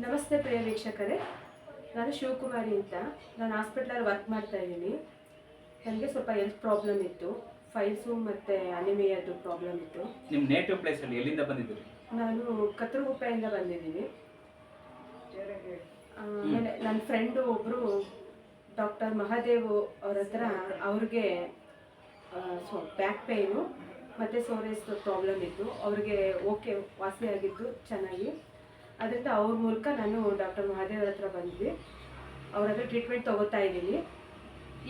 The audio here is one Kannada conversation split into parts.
ನಮಸ್ತೆ ಪ್ರಿಯ ವೀಕ್ಷಕರೇ, ನಾನು ಶಿವಕುಮಾರಿ ಅಂತ. ನಾನು ಹಾಸ್ಪಿಟ್ಲಲ್ಲಿ ವರ್ಕ್ ಮಾಡ್ತಾ ಇದ್ದೀನಿ. ನನಗೆ ಸ್ವಲ್ಪ ಹೆಲ್ತ್ ಪ್ರಾಬ್ಲಮ್ ಇತ್ತು, ಫೈಲ್ಸು ಮತ್ತು ಅನಿಮಿಯಾದು ಪ್ರಾಬ್ಲಮ್ ಇತ್ತು. ನಿಮ್ಮ ನೇಟಿವ್ ಪ್ಲೇಸಲ್ಲಿ ಎಲ್ಲಿಂದ ಬಂದಿದ್ದೀರಿ? ನಾನು ಕತ್ರಗುಪ್ಪೆಯಿಂದ ಬಂದಿದ್ದೀನಿ. ಆಮೇಲೆ ನನ್ನ ಫ್ರೆಂಡು ಒಬ್ಬರು ಡಾಕ್ಟರ್ ಮಹಾದೇವ್ ಅವ್ರ ಹತ್ರ ಅವ್ರಿಗೆ ಬ್ಯಾಕ್ ಪೇಯ್ನು ಮತ್ತು ಸೋರೇಸ್ ಪ್ರಾಬ್ಲಮ್ ಇತ್ತು. ಅವ್ರಿಗೆ ಓಕೆ ವಾಸಿಯಾಗಿದ್ದು ಚೆನ್ನಾಗಿ. ಅದರಿಂದ ಅವ್ರ ಮೂಲಕ ನಾನು ಡಾಕ್ಟರ್ ಮಹಾದೇವ್ರ ಹತ್ರ ಬಂದ್ವಿ. ಅವ್ರ ಹತ್ರ ಟ್ರೀಟ್ಮೆಂಟ್ ತೊಗೋತಾ ಇದ್ದೀನಿ.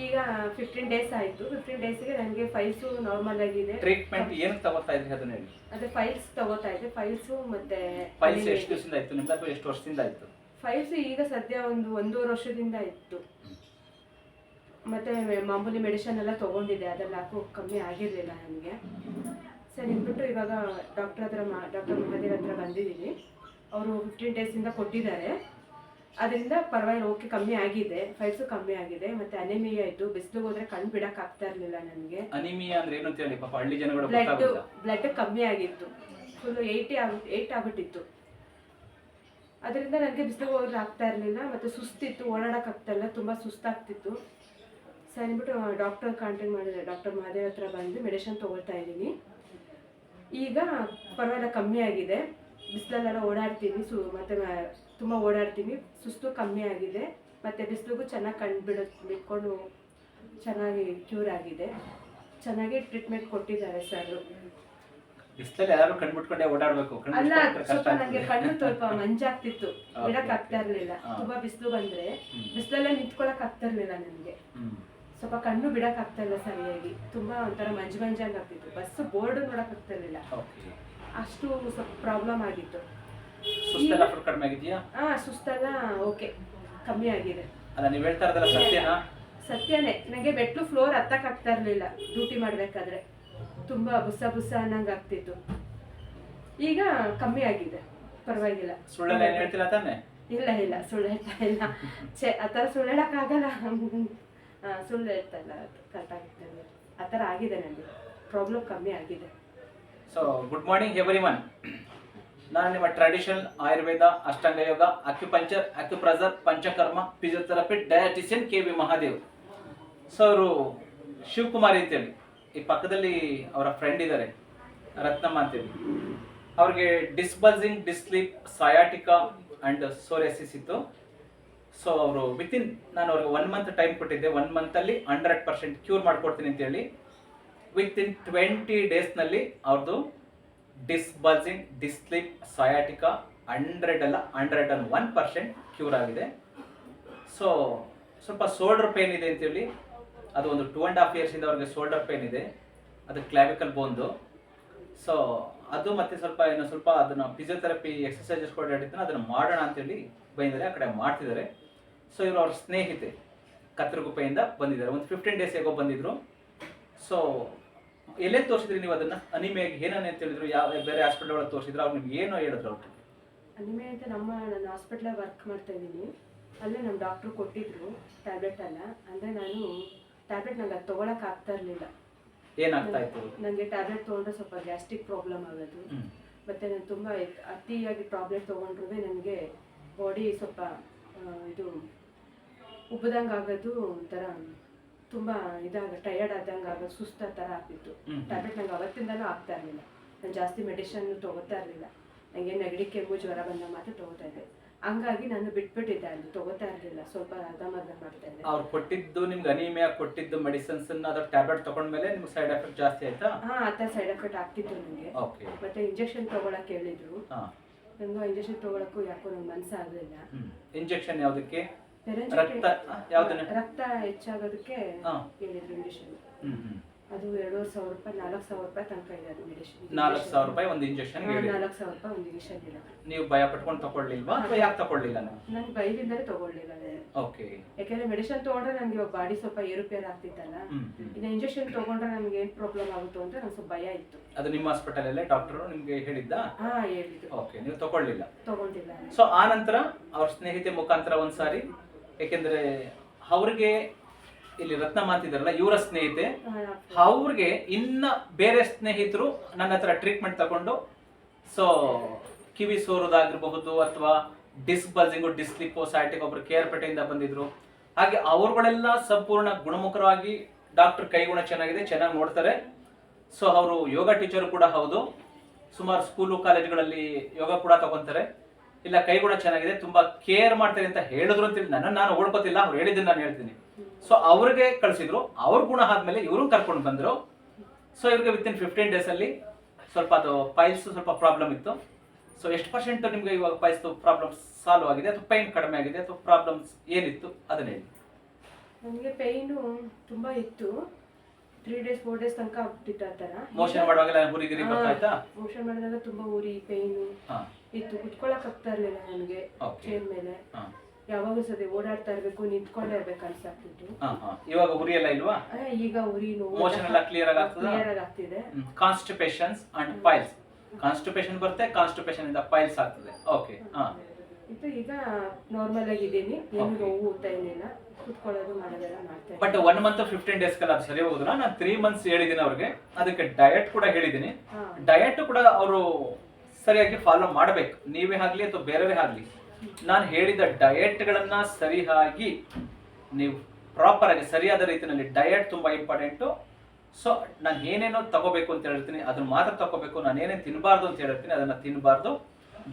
ಈಗ 15 ಡೇಸ್ ಆಯಿತು. 15 ಡೇಸ್ಗೆ ನನಗೆ ಫೈಲ್ಸು ನಾರ್ಮಲ್ ಆಗಿದೆ. ಟ್ರೀಟ್ಮೆಂಟ್ ಏನು ತಗೋತಾ ಇದ್ರಿ ಅದನ್ನ ಹೇಳಿ? ಅದೇ ಫೈಲ್ಸ್ ತೊಗೋತಾ ಇದ್ದೆ. ಫೈಲ್ಸು ಮತ್ತು ಫೈಲ್ಸ್ ಎಷ್ಟು ದಿವಸದಿಂದ ಆಯ್ತು ನಿಮ್ದು, ಅಥವಾ ಎಷ್ಟು ವರ್ಷದಿಂದ ಆಯ್ತು? ಫೈಲ್ಸು ಈಗ ಸದ್ಯ ಒಂದೂವರೆ ವರ್ಷದಿಂದ ಇತ್ತು. ಮತ್ತು ಮಾಮೂಲಿ ಮೆಡಿಷನ್ ಎಲ್ಲ ತೊಗೊಂಡಿದ್ದೆ, ಅದೆಲ್ಲ ಯಾಕೂ ಕಮ್ಮಿ ಆಗಿರಲಿಲ್ಲ ನನಗೆ. ಸರಿ ಅಂದ್ಬಿಟ್ಟು ಇವಾಗ ಡಾಕ್ಟರ್ ಮಹಾದೇವ್ ಹತ್ರ ಬಂದಿದ್ದೀನಿ. ಅವರು 15 ಡೇಸಿಂದ ಕೊಟ್ಟಿದ್ದಾರೆ. ಅದರಿಂದ ಪರವಾಗಿಲ್ಲ, ಓಕೆ, ಕಮ್ಮಿ ಆಗಿದೆ. ಫೈಲ್ಸು ಕಮ್ಮಿ ಆಗಿದೆ. ಮತ್ತು ಅನಿಮಿಯಾ ಇತ್ತು. ಬಿಸಿಲಿಗೆ ಹೋದರೆ ಕಣ್ಣು ಬಿಡಕ್ಕೆ ಆಗ್ತಾ ಇರಲಿಲ್ಲ ನನಗೆ. ಅನಿಮಿಯಾ ಅಂದ್ರೆ ಏನು ಅಂತ ಹೇಳಿ, ಪಾಪ ಹಳ್ಳಿ ಜನಗಳು ಬ್ಲಡ್ ಕಮ್ಮಿ ಆಗಿತ್ತು. ಫುಲ್ಲು 8 ಆಗ್ಬಿಟ್ಟಿತ್ತು. ಅದರಿಂದ ನನಗೆ ಬಿಸಿಲಿಗೆ ಹೋದ್ರೆ ಆಗ್ತಾ ಇರಲಿಲ್ಲ. ಮತ್ತು ಸುಸ್ತಿತ್ತು, ಓಡಾಡೋಕ್ಕಾಗ್ತಾ ಇಲ್ಲ, ತುಂಬ ಸುಸ್ತಾಗ್ತಿತ್ತು. ಸರಿ ಅಂದ್ಬಿಟ್ಟು ಡಾಕ್ಟರ್ ಕಾಂಟ್ಯಾಕ್ಟ್ ಮಾಡಿದೆ. ಡಾಕ್ಟರ್ ಮಹಾದೇವ್ ಹತ್ರ ಬಂದು ಮೆಡಿಷನ್ ತೊಗೊಳ್ತಾ ಇದ್ದೀನಿ. ಈಗ ಪರವಾಗಿಲ್ಲ, ಕಮ್ಮಿ ಆಗಿದೆ. ಬಿಸಿಲಲ್ಲೆಲ್ಲ ಓಡಾಡ್ತೀನಿ, ಮತ್ತು ತುಂಬ ಓಡಾಡ್ತೀನಿ. ಸುಸ್ತು ಕಮ್ಮಿ ಆಗಿದೆ. ಮತ್ತು ಬಿಸಿಲಿಗೂ ಚೆನ್ನಾಗಿ ಕಣ್ಣು ಬಿಟ್ಕೊಂಡು ಚೆನ್ನಾಗಿ ಕ್ಯೂರ್ ಆಗಿದೆ. ಚೆನ್ನಾಗಿ ಟ್ರೀಟ್ಮೆಂಟ್ ಕೊಟ್ಟಿದ್ದಾರೆ ಸರ್. ಬಿಸಿಲಲ್ಲಿ ಯಾರು ಕಣ್ಣು ಬಿಟ್ಕೊಂಡೆ ಓಡಾಡಬೇಕು? ಅಲ್ಲ, ಸ್ವಲ್ಪ ನನಗೆ ಕಣ್ಣು ಸ್ವಲ್ಪ ಮಂಜಾಗ್ತಿತ್ತು, ಬಿಡಕ್ಕೆ ಆಗ್ತಾ ಇರಲಿಲ್ಲ. ತುಂಬ ಬಿಸಿಲು ಬಂದರೆ ಬಿಸಿಲಲ್ಲೇ ನಿಂತ್ಕೊಳಕ್ಕೆ ಆಗ್ತಾ ಇರಲಿಲ್ಲ ನನಗೆ. ಸ್ವಲ್ಪ ಕಣ್ಣು ಬಿಡಕ್ಕೆ ಆಗ್ತಾ ಇಲ್ಲ ಸರಿಯಾಗಿ. ತುಂಬ ಒಂಥರ ಮಂಜಾಗಿ ಆಗ್ತಿತ್ತು. ಬಸ್ ಬೋರ್ಡ್ ನೋಡಕ್ ಆಗ್ತಾ ಇರಲಿಲ್ಲ, ಅಷ್ಟು ಸ್ವಲ್ಪ ಪ್ರಾಬ್ಲಮ್ ಆಗಿತ್ತು. ಕಡಿಮೆ ಆಗಿದೆಯಾ? ಸುಸ್ತೆಲ್ಲ ಓಕೆ, ಕಮ್ಮಿ ಆಗಿದೆ. ಅಲ್ಲ, ನೀವು ಹೇಳ್ತಾ ಇರೋದಲ್ಲ ಸತ್ಯನಾ? ಸತ್ಯನೇ. ನನಗೆ ಬೆಟ್ಟು ಫ್ಲೋರ್ ಹತ್ತಕ್ಕೆ ಆಗ್ತಾ ಇರಲಿಲ್ಲ ಡ್ಯೂಟಿ ಮಾಡಬೇಕಾದ್ರೆ. ತುಂಬ ಬುಸ ಅನ್ನಂಗೆ ಆಗ್ತಿತ್ತು. ಈಗ ಕಮ್ಮಿ ಆಗಿದೆ, ಪರವಾಗಿಲ್ಲ. ಸುಳ್ಳೆಲ್ಲ ಏನು ಹೇಳ್ತಿಲ್ಲ ತಾನೆ? ಇಲ್ಲ, ಸುಳ್ಳು ಹೇಳ್ತಾ ಇಲ್ಲ. ಆ ಥರ ಸುಳ್ಳು ಹೇಳೋಕ್ಕಾಗಲ್ಲ. ಸುಳ್ಳು ಹೇಳ್ತಾ ಇಲ್ಲ, ಕರೆಕ್ಟಾಗಿರ್ತದೆ. ಆ ಥರ ಆಗಿದೆ, ನನಗೆ ಪ್ರಾಬ್ಲಮ್ ಕಮ್ಮಿ ಆಗಿದೆ. So good morning everyone. ನಾನು ನಿಮ್ಮ traditional Ayurveda, Ashtanga yoga, acupuncture, acupressure, Panchakarma, physiotherapy, dietitian KV Mahadev. So ಅವರು ಶಿವಕುಮಾರಿ ಅಂತೇಳಿ, ಈ ಪಕ್ಕದಲ್ಲಿ ಅವರ ಫ್ರೆಂಡ್ ಇದ್ದಾರೆ ರತ್ನಮ್ಮ ಅಂತೇಳಿ. ಅವ್ರಿಗೆ ಡಿಸ್ಬಲ್ಸಿಂಗ್, ಡಿಸ್ಲೀಪ್, ಸಯಾಟಿಕಾ ಆ್ಯಂಡ್ ಸೋರಿಯಾಸಿಸ್ ಇತ್ತು. ಸೊ ಅವರು ನಾನು ಅವ್ರಿಗೆ 1 ಮಂತ್ ಟೈಮ್ ಕೊಟ್ಟಿದ್ದೆ. 1 ಮಂತಲ್ಲಿ 100% ಕ್ಯೂರ್ ಮಾಡ್ಕೊಡ್ತೀನಿ ಅಂತೇಳಿ. ವಿತಿನ್ 20 ಡೇಸ್ನಲ್ಲಿ ಅವ್ರದ್ದು ಡಿಸ್ಬಲ್ಸಿಂಗ್, ಡಿಸ್ಲೀಪ್, ಸಯಾಟಿಕಾ 101% ಕ್ಯೂರ್ ಆಗಿದೆ. ಸೊ ಸ್ವಲ್ಪ ಶೋಲ್ಡರ್ ಪೇನ್ ಇದೆ ಅಂತೇಳಿ, ಅದು ಒಂದು 2.5 ಇಯರ್ಸಿಂದ ಅವ್ರಿಗೆ ಶೋಲ್ಡರ್ ಪೇನ್ ಇದೆ. ಅದು ಕ್ಲಾವಿಕಲ್ ಬೋನ್ದು. ಸೊ ಅದು ಮತ್ತೆ ಸ್ವಲ್ಪ ಅದನ್ನು ಫಿಸಿಯೋಥೆರಪಿ ಎಕ್ಸಸೈಸಸ್ ಕೂಡ ಹೇಳಿದ್ದಾನೆ, ಅದನ್ನು ಮಾಡೋಣ ಅಂತೇಳಿ ಬಂದಿದ್ದಾರೆ. ಆ ಕಡೆ ಮಾಡ್ತಿದ್ದಾರೆ. ಸೊ ಇವರು ಅವ್ರ ಸ್ನೇಹಿತೆ ಕತ್ರಗುಪ್ಪೆಯಿಂದ ಬಂದಿದ್ದಾರೆ. ಒಂದು 15 ಡೇಸ್ ಹೇಗೋ ಬಂದಿದ್ರು. ಸೊ ಎಲ್ಲೇ ತೋರಿಸಿದ್ರಿ ನೀವು ಅದನ್ನು? ಅನಿಮಿಯಾಗಿ ಏನನ್ನ ಅಂತ ಹೇಳಿದ್ರು? ಯಾವ ಬೇರೆ ಹಾಸ್ಪಿಟಲ್ ಒಳಗೆ ತೋರಿಸಿದ್ರು? ಅವ್ರು ನಿಮ್ಗೆ ಏನೋ ಹೇಳಿದ್ರು ಅವ್ರು? ಅನಿಮಿಯಾ ಅಂತ ನಾನು ಹಾಸ್ಪಿಟ್ಲಾಗ ವರ್ಕ್ ಮಾಡ್ತಾ ಇದ್ದೀನಿ. ಅಲ್ಲೇ ನಮ್ಮ ಡಾಕ್ಟ್ರು ಕೊಟ್ಟಿದ್ರು ಟ್ಯಾಬ್ಲೆಟ್ ಎಲ್ಲ. ಅಂದರೆ ನಾನು ಟ್ಯಾಬ್ಲೆಟ್ ನಂಗೆ ಅದು ತೊಗೊಳಕ್ಕೆ ಆಗ್ತಾ ಇರಲಿಲ್ಲ. ಏನಾಗ್ತಾ ಇತ್ತು? ನನಗೆ ಟ್ಯಾಬ್ಲೆಟ್ ತೊಗೊಂಡ್ರೆ ಸ್ವಲ್ಪ ಗ್ಯಾಸ್ಟ್ರಿಕ್ ಪ್ರಾಬ್ಲಮ್ ಆಗೋದು. ಮತ್ತು ನಾನು ತುಂಬ ಅತಿಯಾಗಿ ಟ್ಯಾಬ್ಲೆಟ್ ತೊಗೊಂಡ್ರೂ ನನಗೆ ಬಾಡಿ ಸ್ವಲ್ಪ ಇದು ಉಬ್ಬದಂಗೆ ಆಗೋದು, ಒಂಥರ ತುಂಬ ಟಯರ್ಡ್ ಆದಂಗೆ ಆಗೋದು, ಸುಸ್ತ ಥರ ಆಗ್ತಿತ್ತು. ಟ್ಯಾಬ್ಲೆಟ್ ನಂಗೆ ಅವತ್ತಿಂದನೂ ಆಗ್ತಾ ಇರಲಿಲ್ಲ. ನಾನು ಜಾಸ್ತಿ ಮೆಡಿಷನ್ ತೊಗೋತಾ ಇರಲಿಲ್ಲ. ನನಗೆ ನೆಗಡಿ, ಕೆಮ್ಮು, ಜ್ವರ ಬಂದಾಗ ಮಾತ್ರ ತೊಗೋತಾ ಇದ್ದೆ. ಹಂಗಾಗಿ ನಾನು ಬಿಟ್ಬಿಟ್ಟಿದ್ದೆ, ಅಲ್ಲಿ ತೊಗೋತಾ ಇರಲಿಲ್ಲ. ಸ್ವಲ್ಪ ಅರ್ಧ ಮಾಡ್ತಾ ಇದ್ದೆ. ಅವ್ರು ಕೊಟ್ಟಿದ್ದು ನಿಮ್ಗೆ ಅನಿಮಿಯಾ ಕೊಟ್ಟಿದ್ದು ಮೆಡಿಸಿನ್ಸ್ ಅದ್ರ ಟ್ಯಾಬ್ಲೆಟ್ ತಗೊಂಡ್ಮೇಲೆ ನಿಮ್ಗೆ ಸೈಡ್ ಎಫೆಕ್ಟ್ ಜಾಸ್ತಿ ಆಯ್ತಾ? ಆ ಥರ ಸೈಡ್ ಎಫೆಕ್ಟ್ ಆಗ್ತಿತ್ತು ನನಗೆ. ಮತ್ತೆ ಇಂಜೆಕ್ಷನ್ ತೊಗೊಳಕ್ಕೆ ಹೇಳಿದ್ರು. ನಂಗೆ ಇಂಜೆಕ್ಷನ್ ತೊಗೊಳಕ್ಕೂ ಯಾಕೋ ನಂಗೆ ಮನಸ್ಸಾಗಲಿಲ್ಲ. ಇಂಜೆಕ್ಷನ್ ಯಾವುದಕ್ಕೆ? ರಕ್ತ ಹೆಚ್ಚಾಗೋದಕ್ಕೆ ಹೇಳಿದ್ರು ಇಂಜೆಕ್ಷನ್. ಅದು 2,500 ರೂಪಾಯಿ, 4,000 ರೂಪಾಯಿ ತನಕ ಇದೆ ಅದು ಮೆಡಿಸಿನ್. 4,000 ರೂಪಾಯಿ ಒಂದು ಇಂಜೆಕ್ಷನ್? 4,000 ರೂಪಾಯಿ ಒಂದು ಇಂಜೆಕ್ಷನ್ ಇಲ್ಲ. ನೀವು ಭಯ ಪಟ್ಕೊಂಡು ತಗೊಳ್ಳಿಲ್ವಾ, ಅಥವಾ ಯಾಕೆ ತಗೊಳ್ಳಿಲ್ಲ? ನಂಗೆ ಭಯದಿಂದಲೇ ತಗೊಳ್ಳಿಲ್ಲ. ಓಕೆ. ಯಾಕೆಂದ್ರೆ ಮೆಡಿಸಿನ್ ತಗೊಂಡ್ರೆ ನನಗೆ ಬಾಡಿ ಸ್ವಲ್ಪ ಏರುಪೇರು ಆಗ್ತಿತ್ತಲ್ಲ. ಇನ್ನು ಇಂಜೆಕ್ಷನ್ ತಗೊಂಡ್ರೆ ನಮ್ಗೆ ಏನ್ ಪ್ರಾಬ್ಲಮ್ ಆಗುತ್ತೋ ಅಂತ ನಂಗೆ ಸ್ವಲ್ಪ ಭಯ ಇತ್ತು. ಅದು ನಿಮ್ಮ ಹಾಸ್ಪಿಟಲ್ ಅಲ್ಲೇ ಡಾಕ್ಟರ್ ನಿಮ್ಗೆ ಹೇಳಿದ್ದ? ಹೇಳಿದ್ರು. ಓಕೆ, ನೀವು ತಗೊಳ್ಳಿಲ್ಲ? ತಗೊಂಡಿಲ್ಲ. ಸೊ ಆ ನಂತರ ಅವ್ರ ಸ್ನೇಹಿತೆ ಮುಖಾಂತರ ಒಂದ್ಸಾರಿ, ಯಾಕೆಂದ್ರೆ ಅವ್ರಿಗೆ ಇಲ್ಲಿ ರತ್ನಮ್ಮ ಅಂತಿದಾರಲ್ಲ, ಇವರ ಸ್ನೇಹಿತೆ, ಅವ್ರಿಗೆ ಇನ್ನ ಬೇರೆ ಸ್ನೇಹಿತರು ನನ್ನ ಹತ್ರ ಟ್ರೀಟ್ಮೆಂಟ್ ತಗೊಂಡು ಸೊ ಕಿವಿ ಸೋರೋದಾಗಿರಬಹುದು ಅಥವಾ ಡಿಸ್ಕ್ ಬಲ್ಸಿಂಗು ಡಿಸ್ಲಿಪ್ಪೋ ಸೈಟಿಗೆ ಒಬ್ರು ಕೇರ್ಪೇಟೆಯಿಂದ ಬಂದಿದ್ರು. ಹಾಗೆ ಅವರುಗಳೆಲ್ಲ ಸಂಪೂರ್ಣ ಗುಣಮುಖರಾಗಿ ಡಾಕ್ಟರ್ ಕೈಗುಣ ಚೆನ್ನಾಗಿದೆ, ಚೆನ್ನಾಗಿ ನೋಡ್ತಾರೆ. ಸೊ ಅವರು ಯೋಗ ಟೀಚರ್ ಕೂಡ ಹೌದು, ಸುಮಾರು ಸ್ಕೂಲು ಕಾಲೇಜುಗಳಲ್ಲಿ ಯೋಗ ಕೂಡ ತಗೊಂತಾರೆ. ಇಲ್ಲ ಕೈಗುಣ ಚೆನ್ನಾಗಿದೆ, ತುಂಬಾ ಕೇರ್ ಮಾಡ್ತಾರೆ ಅಂತ ಹೇಳಿದ್ರು ಅಂತೇಳಿ ನಾನು ಓಡ್ಕೋತಿಲ್ಲ, ಅವ್ರು ಹೇಳಿದ್ದನ್ನು ನಾನು ಹೇಳ್ತೀನಿ. ಸೊ ಅವ್ರಿಗೆ ಕಳಿಸಿದ್ರು, ಅವ್ರ ಗುಣ ಆದ್ಮೇಲೆ ಇವರು ಕರ್ಕೊಂಡು ಬಂದ್ರು. ಸೊ ಇವ್ರಿಗೆ ವಿತಿನ್ 15 days ಅಲ್ಲಿ ಸ್ವಲ್ಪ ಅದು ಪೈಲ್ಸ್ ಸ್ವಲ್ಪ ಪ್ರಾಬ್ಲಮ್ ಇತ್ತು. ಸೊ ಎಷ್ಟು ಪರ್ಸೆಂಟ್ ನಿಮ್ಗೆ ಇವಾಗ ಪೈಲ್ಸ್ ಪ್ರಾಬ್ಲಮ್ ಸಾಲ್ವ್ ಆಗಿದೆ ಅಥವಾ ಪೈನ್ ಕಡಿಮೆ ಆಗಿದೆ ಅಥವಾ ಪ್ರಾಬ್ಲಮ್ಸ್ ಏನಿತ್ತು ಅದನ್ನ ಹೇಳಿ. ನನಗೆ ಪೈನು ತುಂಬಾ ಇತ್ತು, 3 days 4 days ತನಕ ಆಗ್ತಿತ್ತು. ಆ ಥರ ಮೋಷನ್ ಮಾಡುವಾಗೆಲ್ಲ ಉರಿಗಿರಿ ಬರ್ತಾ ಇತ್ತಾ? ಮೋಷನ್ ಮಾಡಿದಾಗ ತುಂಬಾ ಉರಿ ಪೈನು ಇತ್ತು, ಕುತ್ಕೊಳಕ್ ಆಗ್ತಾ ಇರ್ಲಿಲ್ಲ ನನಗೆ ಚೇರ್ ಮೇಲೆ. ಯಾವಾಗ ಸರಿ ಓಡಾಡ್ತಾ ಇರ್ಬೇಕು, ನಿಂತ್ಕೊಂಡೇ ಇರ್ಬೇಕು ಅನ್ಸಾಕ್ತಿತ್ತು. ಇವಾಗ ಉರಿ ಎಲ್ಲ ಇಲ್ವಾ? ಈಗ ಉರಿ ನೋವು ಮೋಷನ್ ಎಲ್ಲ ಕ್ಲಿಯರ್ ಆಗಿ ಆಗ್ತಿದೆ. ಕಾನ್ಸ್ಟಿಪೇಷನ್ಸ್ ಅಂಡ್ ಪೈಲ್ಸ್, ಕಾನ್ಸ್ಟಿಪೇಷನ್ ಬರುತ್ತೆ, ಕಾನ್ಸ್ಟಿಪೇಷನ್ ಇಂದ ಪೈಲ್ಸ್ ಆಗ್ತದೆ. ಓಕೆ ಇದು ಈಗ ನಾರ್ಮಲ್ ಆಗಿದ್ದೀನಿ, ಏನು ನೋವು ಹೋಗ್ತಾ ಏನಿಲ್ಲ, ಕುತ್ಕೊಳ್ಳೋದು ಮಾಡೋದೆಲ್ಲ ಮಾಡ್ತಾ. ಬಟ್ 1 month 15 days ಅದು ಸರಿ ಹೋಗುದಿಲ್ಲ. ನಾನು 3 months ಹೇಳಿದ್ದೀನಿ ಅವ್ರಿಗೆ, ಅದಕ್ಕೆ ಡಯಟ್ ಕೂಡ ಹೇಳಿದ್ದೀನಿ. ಡಯಟ್ ಕೂಡ ಅವರು ಸರಿಯಾಗಿ ಫಾಲೋ ಮಾಡಬೇಕು, ನೀವೇ ಆಗ್ಲಿ ಅಥವಾ ಬೇರೆಯವರೇ ಆಗ್ಲಿ. ನಾನು ಹೇಳಿದ ಡಯಟ್ಗಳನ್ನ ಸರಿಯಾಗಿ ನೀವು ಪ್ರಾಪರ್ ಆಗಿ ಸರಿಯಾದ ರೀತಿಯಲ್ಲಿ, ಡಯಟ್ ತುಂಬಾ ಇಂಪಾರ್ಟೆಂಟು. ಸೊ ನಾನು ಏನೇನೋ ತಗೋಬೇಕು ಅಂತ ಹೇಳ್ತೀನಿ ಅದನ್ನ ಮಾತ್ರ ತಗೋಬೇಕು, ನಾನು ಏನೇನು ತಿನ್ನಬಾರ್ದು ಅಂತ ಹೇಳ್ತೀನಿ ಅದನ್ನ ತಿನ್ನಬಾರ್ದು.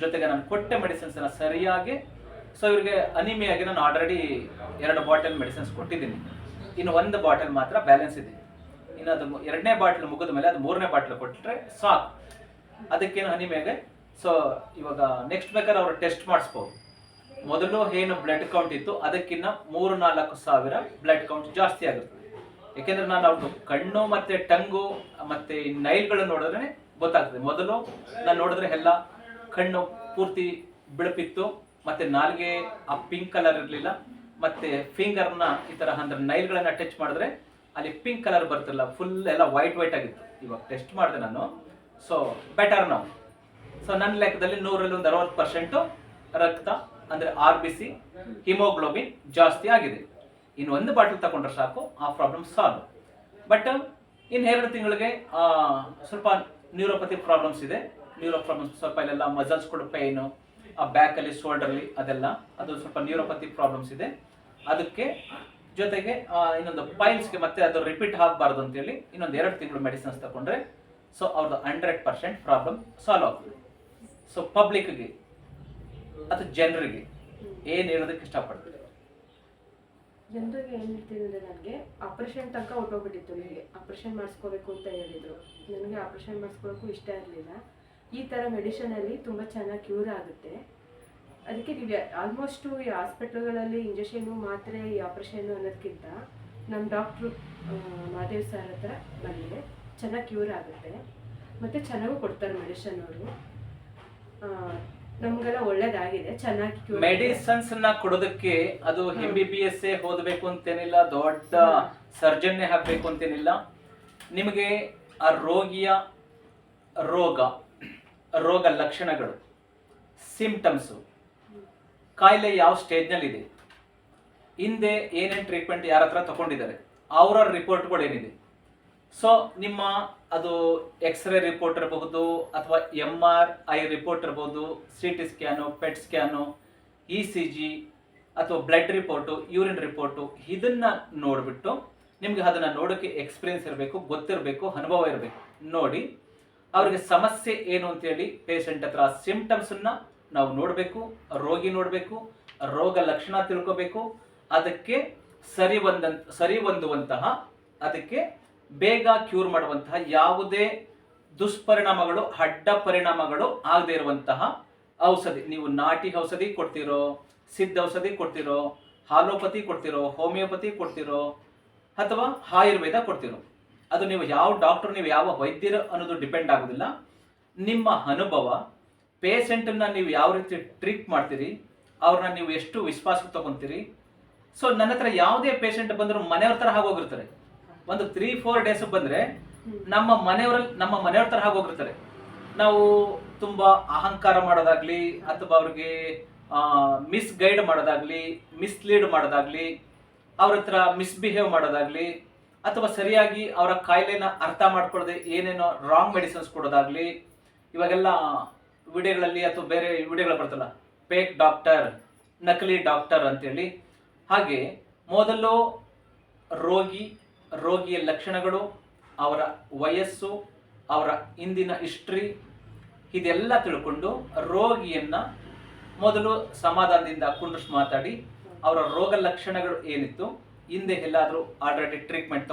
ಜೊತೆಗೆ ನಾನು ಕೊಟ್ಟೆ ಮೆಡಿಸಿನ್ಸ್ ಅನ್ನ ಸರಿಯಾಗಿ, ಸೊ ಇವ್ರಿಗೆ ಅನಿಮಿಯಾಗಿ ನಾನು ಆಲ್ರೆಡಿ 2 ಬಾಟಲ್ ಮೆಡಿಸಿನ್ಸ್ ಕೊಟ್ಟಿದ್ದೀನಿ, ಇನ್ನು 1 ಬಾಟಲ್ ಮಾತ್ರ ಬ್ಯಾಲೆನ್ಸ್ ಇದೆ. ಇನ್ನು ಅದು 2ನೇ ಬಾಟಲ್ ಮುಗಿದ ಮೇಲೆ ಅದು 3ನೇ ಬಾಟಲ್ ಕೊಟ್ಟರೆ ಸಾಕು, ಅದಕ್ಕೇನು ಅನಿಮಿಯಾಗೆ. ಸೊ ಇವಾಗ ನೆಕ್ಸ್ಟ್ ಬೇಕಾದ್ರೆ ಅವರು ಟೆಸ್ಟ್ ಮಾಡಿಸ್ಬೋದು. ಮೊದಲು ಏನು ಬ್ಲಡ್ ಕೌಂಟ್ ಇತ್ತು ಅದಕ್ಕಿಂತ 3-4 ಸಾವಿರ ಬ್ಲಡ್ ಕೌಂಟ್ ಜಾಸ್ತಿ ಆಗುತ್ತೆ. ಯಾಕೆಂದ್ರೆ ನಾನು ಅವ್ರದ್ದು ಕಣ್ಣು ಮತ್ತೆ ಟಂಗು ಮತ್ತೆ ನೈಲ್ಗಳನ್ನು ನೋಡಿದ್ರೆ ಗೊತ್ತಾಗ್ತದೆ. ಮೊದಲು ನಾನು ನೋಡಿದ್ರೆ ಎಲ್ಲ ಕಣ್ಣು ಪೂರ್ತಿ ಬಿಳುಪಿತ್ತು, ಮತ್ತೆ ನಾಲ್ಗೆ ಆ ಪಿಂಕ್ ಕಲರ್ ಇರಲಿಲ್ಲ, ಮತ್ತೆ ಫಿಂಗರ್ನ ಈ ತರ ಅಂದ್ರೆ ನೈಲ್ಗಳನ್ನ ಟಚ್ ಮಾಡಿದ್ರೆ ಅಲ್ಲಿ ಪಿಂಕ್ ಕಲರ್ ಬರ್ತಿಲ್ಲ, ಫುಲ್ ಎಲ್ಲ ವೈಟ್ ಆಗಿತ್ತು. ಇವಾಗ ಟೆಸ್ಟ್ ಮಾಡಿದೆ ನಾನು, ಸೊ ಬೆಟರ್ ನಾವು. ಸೊ ನನ್ನ ಲೆಕ್ಕದಲ್ಲಿ 100ರಲ್ಲಿ ಒಂದು 60% ರಕ್ತ ಅಂದ್ರೆ RBC ಹಿಮೋಗ್ಲೋಬಿನ್ ಜಾಸ್ತಿ ಆಗಿದೆ. ಇನ್ನು 1 ಬಾಟಲ್ ತಗೊಂಡ್ರೆ ಸಾಕು, ಆ ಪ್ರಾಬ್ಲಮ್ ಸಾಲ್ವ್. ಬಟ್ ಇನ್ನು 2 ತಿಂಗಳಿಗೆ ಸ್ವಲ್ಪ ನ್ಯೂರೋಪತಿ ಪ್ರಾಬ್ಲಮ್ಸ್ ಇದೆ. ನ್ಯೂರೋ ಪ್ರಾಬ್ಲಮ್ಸ್ ಸ್ವಲ್ಪ ಇಲ್ಲೆಲ್ಲ ಮಸಲ್ಸ್ ಕೂಡ ಪೈನು, ಆ ಬ್ಯಾಕಲ್ಲಿ ಶೋಲ್ಡರ್ಲಿ ಅದೆಲ್ಲ, ಅದು ಸ್ವಲ್ಪ ನ್ಯೂರೋಪತಿ ಪ್ರಾಬ್ಲಮ್ಸ್ ಇದೆ. ಅದಕ್ಕೆ ಜೊತೆಗೆ ಇನ್ನೊಂದು ಪೈಲ್ಸ್ಗೆ ಮತ್ತೆ ಅದು ರಿಪೀಟ್ ಆಗಬಾರ್ದು ಅಂತೇಳಿ ಇನ್ನೊಂದು 2 ತಿಂಗಳು ಮೆಡಿಸಿನ್ಸ್ ತಗೊಂಡ್ರೆ ಸೊ ಅವ್ರದ್ದು 100% ಪ್ರಾಬ್ಲಮ್ ಸಾಲ್ವ್ ಆಗ್ತದೆ. ಸೊ ಪಬ್ಲಿಕ್ಗೆ ಅಥವಾ ಜನರಿಗೆ ಏನು ಹೇಳೋದಕ್ಕೆ ಇಷ್ಟಪಡ್ತೀವಿ? ಜನರಿಗೆ ಏನು ಹೇಳ್ತೀನಿ ಅಂದರೆ, ನನಗೆ ಆಪ್ರೇಷನ್ ತನಕ ಹೊಟ್ಟೋಗ್ಬಿಟ್ಟಿತ್ತು. ನನಗೆ ಆಪ್ರೇಷನ್ ಮಾಡಿಸ್ಕೋಬೇಕು ಅಂತ ಹೇಳಿದರು. ನನಗೆ ಆಪ್ರೇಷನ್ ಮಾಡಿಸ್ಕೊಳ್ಳೋಕ್ಕೂ ಇಷ್ಟ ಇರಲಿಲ್ಲ. ಈ ಥರ ಮೆಡಿಷನಲ್ಲಿ ತುಂಬ ಚೆನ್ನಾಗಿ ಕ್ಯೂರ್ ಆಗುತ್ತೆ. ಅದಕ್ಕೆ ನೀವು ಆಲ್ಮೋಸ್ಟು ಈ ಹಾಸ್ಪಿಟ್ಲ್ಗಳಲ್ಲಿ ಇಂಜೆಕ್ಷನು ಮಾತ್ರೆ ಈ ಆಪ್ರೇಷನ್ನು ಅನ್ನೋದಕ್ಕಿಂತ ನಮ್ಮ ಡಾಕ್ಟ್ರು ಮಾದೇವ್ ಸರ್ ಹತ್ರ ಬಂದರೆ ಚೆನ್ನಾಗಿ ಕ್ಯೂರ್ ಆಗುತ್ತೆ, ಮತ್ತು ಚೆನ್ನಾಗೂ ಕೊಡ್ತಾರೆ ಮೆಡಿಷನ್ ಅವರು. ನಮಗೆಲ್ಲ ಒಳ್ಳೇದಾಗಿದೆ, ಚೆನ್ನಾಗಿ ಕ್ಯೂರ್. ಮೆಡಿಸನ್ಸ್ ನ ಕೊಡೋದಕ್ಕೆ ಅದು MBBS ಓದಬೇಕು ಅಂತೇನಿಲ್ಲ, ದೊಡ್ಡ ಸರ್ಜನ್ನೇ ಹಾಕಬೇಕು ಅಂತೇನಿಲ್ಲ. ನಿಮಗೆ ಆ ರೋಗಿಯ ರೋಗ ಲಕ್ಷಣಗಳು, ಸಿಂಪ್ಟಮ್ಸು, ಕಾಯಿಲೆ ಯಾವ ಸ್ಟೇಜ್ನಲ್ಲಿದೆ, ಹಿಂದೆ ಏನೇನು ಟ್ರೀಟ್ಮೆಂಟ್ ಯಾರ ಹತ್ರ ತಗೊಂಡಿದ್ದಾರೆ, ಅವರ ರಿಪೋರ್ಟ್ಗಳು ಏನಿದೆ. ಸೊ ನಿಮ್ಮ ಅದು ಎಕ್ಸ್ರೇ ರಿಪೋರ್ಟ್ ಇರಬಹುದು ಅಥವಾ MRI ರಿಪೋರ್ಟ್ ಇರಬಹುದು, CT scan, PET scan, ECG ಅಥವಾ ಬ್ಲಡ್ ರಿಪೋರ್ಟು, ಯೂರಿನ್ ರಿಪೋರ್ಟು, ಇದನ್ನ ನೋಡಿಬಿಟ್ಟು ನಿಮ್ಗೆ ಅದನ್ನ ನೋಡೋಕ್ಕೆ ಎಕ್ಸ್ಪೀರಿಯನ್ಸ್ ಇರಬೇಕು, ಗೊತ್ತಿರಬೇಕು, ಅನುಭವ ಇರಬೇಕು. ನೋಡಿ ಅವ್ರಿಗೆ ಸಮಸ್ಯೆ ಏನು ಅಂತೇಳಿ ಪೇಷಂಟ್ ಹತ್ರ ಸಿಂಪ್ಟಮ್ಸನ್ನ ನಾವು ನೋಡಬೇಕು, ರೋಗಿ ನೋಡಬೇಕು, ರೋಗ ಲಕ್ಷಣ ತಿಳ್ಕೋಬೇಕು, ಅದಕ್ಕೆ ಸರಿ ಹೊಂದುವಂತಹ, ಅದಕ್ಕೆ ಬೇಗ ಕ್ಯೂರ್ ಮಾಡುವಂತಹ, ಯಾವುದೇ ದುಷ್ಪರಿಣಾಮಗಳು ಅಡ್ಡ ಪರಿಣಾಮಗಳು ಆಗದೆ ಇರುವಂತಹ ಔಷಧಿ. ನೀವು ನಾಟಿ ಔಷಧಿ ಕೊಡ್ತಿರೋ, ಸಿದ್ಧ ಔಷಧಿ ಕೊಡ್ತಿರೋ, ಹಾಲೋಪತಿ ಕೊಡ್ತಿರೋ, ಹೋಮಿಯೋಪತಿ ಕೊಡ್ತಿರೋ ಅಥವಾ ಆಯುರ್ವೇದ ಕೊಡ್ತಿರೋ, ಅದು ನೀವು ಯಾವ ಡಾಕ್ಟರ್, ನೀವು ಯಾವ ವೈದ್ಯರು ಅನ್ನೋದು ಡಿಪೆಂಡ್ ಆಗೋದಿಲ್ಲ. ನಿಮ್ಮ ಅನುಭವ, ಪೇಷಂಟನ್ನ ನೀವು ಯಾವ ರೀತಿ ಟ್ರೀಟ್ ಮಾಡ್ತೀರಿ, ಅವ್ರನ್ನ ನೀವು ಎಷ್ಟು ವಿಶ್ವಾಸಕ್ಕೆ ತಗೊಂತೀರಿ. ಸೊ ನನ್ನ ಹತ್ರ ಯಾವುದೇ ಪೇಷಂಟ್ ಬಂದರೂ ಮನೆಯವ್ರ ಥರ ಆಗೋಗಿರ್ತಾರೆ. ಒಂದು 3-4 days ಬಂದರೆ ನಮ್ಮ ಮನೆಯವ್ರ ಥರ ಆಗೋಗಿರ್ತಾರೆ. ನಾವು ತುಂಬ ಅಹಂಕಾರ ಮಾಡೋದಾಗ್ಲಿ ಅಥವಾ ಅವ್ರಿಗೆ ಮಿಸ್ಗೈಡ್ ಮಾಡೋದಾಗ್ಲಿ, ಮಿಸ್ಲೀಡ್ ಮಾಡೋದಾಗ್ಲಿ, ಅವ್ರ ಹತ್ರ ಮಿಸ್ಬಿಹೇವ್ ಮಾಡೋದಾಗ್ಲಿ, ಅಥವಾ ಸರಿಯಾಗಿ ಅವರ ಕಾಯಿಲೆನ ಅರ್ಥ ಮಾಡ್ಕೊಳ್ಳದೆ ಏನೇನೋ ರಾಂಗ್ ಮೆಡಿಸಿನ್ಸ್ ಕೊಡೋದಾಗ್ಲಿ, ಇವಾಗೆಲ್ಲ ವಿಡಿಯೋಗಳಲ್ಲಿ ಅಥವಾ ಬೇರೆ ವಿಡಿಯೋಗಳು ಬರ್ತಲ್ಲ, ಫೇಕ್ ಡಾಕ್ಟರ್, ನಕಲಿ ಡಾಕ್ಟರ್ ಅಂತೇಳಿ. ಹಾಗೆ ಮೊದಲು ರೋಗಿಯ ಲಕ್ಷಣಗಳು, ಅವರ ವಯಸ್ಸು, ಅವರ ಹಿಂದಿನ ಹಿಸ್ಟ್ರಿ ಇದೆಲ್ಲ ತಿಳ್ಕೊಂಡು ರೋಗಿಯನ್ನ ಮೊದಲು ಸಮಾಧಾನದಿಂದ ಕುಂಡ್ರಿಸಿ ಮಾತಾಡಿ ಅವರ ರೋಗ ಲಕ್ಷಣಗಳು ಏನಿತ್ತು, ಹಿಂದೆ ಎಲ್ಲಾದರೂ ಆಲ್ರೆಡಿ ಟ್ರೀಟ್ಮೆಂಟ್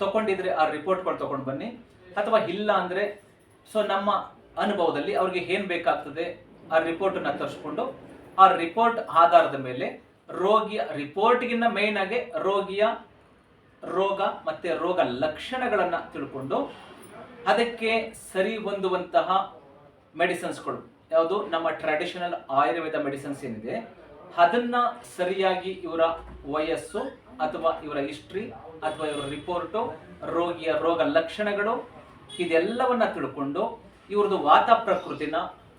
ತಗೊಂಡಿದ್ರೆ ಆ ರಿಪೋರ್ಟ್ಗಳು ತಗೊಂಡು ಬನ್ನಿ. ಅಥವಾ ಇಲ್ಲ ಅಂದರೆ ನಮ್ಮ ಅನುಭವದಲ್ಲಿ ಅವ್ರಿಗೆ ಏನು ಬೇಕಾಗ್ತದೆ ಆ ರಿಪೋರ್ಟನ್ನು ತರಿಸ್ಕೊಂಡು ಆ ರಿಪೋರ್ಟ್ ಆಧಾರದ ಮೇಲೆ ರೋಗಿಯ ರಿಪೋರ್ಟ್ಗಿನ್ನ ಮೇಯ್ನ್ ಆಗಿ ರೋಗಿಯ ರೋಗ ಮತ್ತು ರೋಗ ಲಕ್ಷಣಗಳನ್ನು ತಿಳ್ಕೊಂಡು ಅದಕ್ಕೆ ಸರಿ ಹೊಂದುವಂತಹ ಮೆಡಿಸಿನ್ಸ್ಗಳು ಯಾವುದು ನಮ್ಮ ಟ್ರೆಡಿಷನಲ್ ಆಯುರ್ವೇದ ಮೆಡಿಸಿನ್ಸ್ ಏನಿದೆ ಅದನ್ನ ಸರಿಯಾಗಿ ಇವರ ವಯಸ್ಸು ಅಥವಾ ಇವರ ಹಿಸ್ಟ್ರಿ ಅಥವಾ ಇವರ ರಿಪೋರ್ಟು, ರೋಗಿಯ ರೋಗ ಲಕ್ಷಣಗಳು ಇದೆಲ್ಲವನ್ನ ತಿಳ್ಕೊಂಡು ಇವ್ರದ್ದು ವಾತ ಪ್ರಕೃತಿನ,